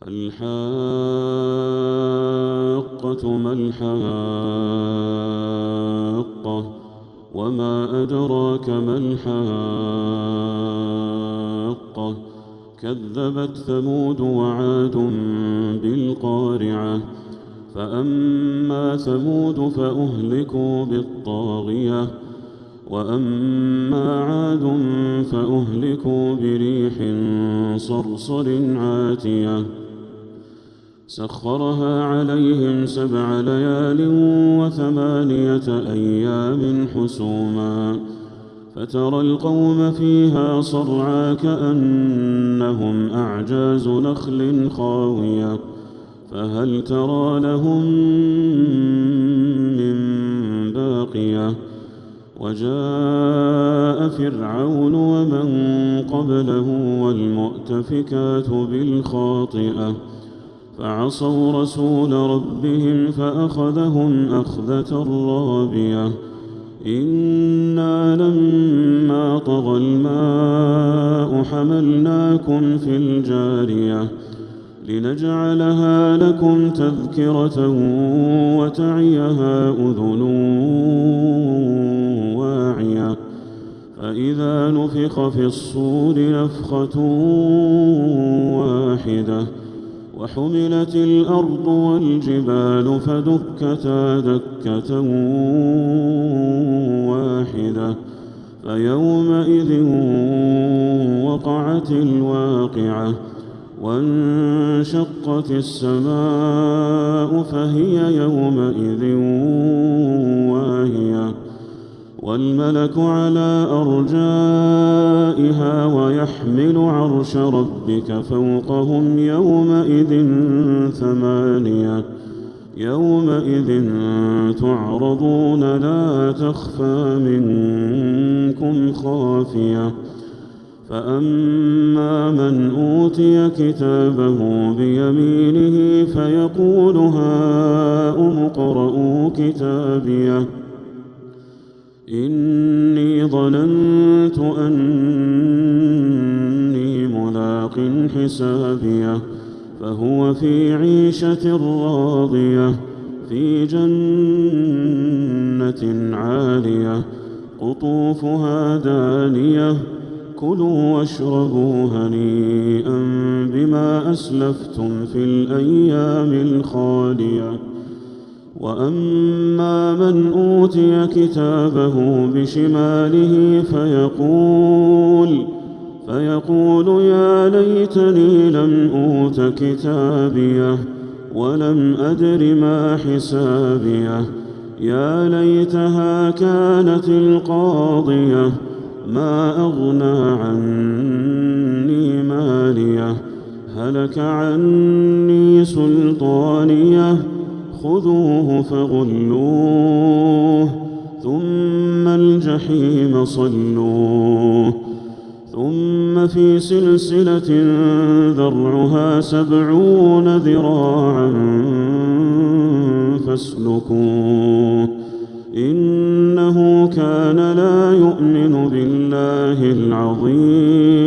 الحاقة ما الحاقة وما أدراك ما الحاقة كذبت ثمود وعاد بالقارعة فأما ثمود فأهلكوا بالطاغية وأما عاد فأهلكوا بريح صرصر عاتية سخرها عليهم 7 ليال و8 أيام حسوما فترى القوم فيها صرعى كأنهم أعجاز نخل خاوية فهل ترى لهم من باقية وجاء فرعون ومن قبله والمؤتفكات بالخاطئة فعصوا رسول ربهم فأخذهم أخذة رابية إنا لما طغى الماء حملناكم في الجارية لنجعلها لكم تذكرة وتعيها أذن واعية فإذا نفخ في الصور نفخة واحدة وحملت الأرض والجبال فدكتا دكة واحدة فيومئذ وقعت الواقعة وانشقت السماء فهي يومئذ واهية والملك على أرجائها ويحمل عرش ربك فوقهم يومئذ 8 يومئذ تعرضون لا تخفى منكم خافية فأما من أوتي كتابه بيمينه فيقول هاؤم اقرءوا كتابيه إني ظننت أني ملاق حسابيه فهو في عيشة راضية في جنة عالية قطوفها دانية كلوا واشربوا هنيئا بما أسلفتم في الأيام الخالية وأما من أوتي كتابه بشماله فيقول يا ليتني لم أوت كتابيه ولم أدر ما حسابيه يا ليتها كانت القاضية ما أغنى عني ماليه هلك عني سلطانيه خذوه فغلوه ثم الجحيم صلوه ثم في سلسلة ذرعها 70 ذراعا فاسلكوه إنه كان لا يؤمن بالله العظيم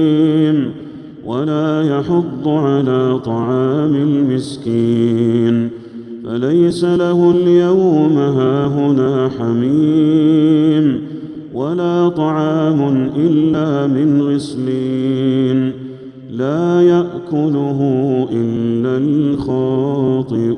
ولا يحض على طعام المسكين فليس له اليوم هاهنا حميم ولا طعام إلا من غسلين لا يأكله إلا الخاطئون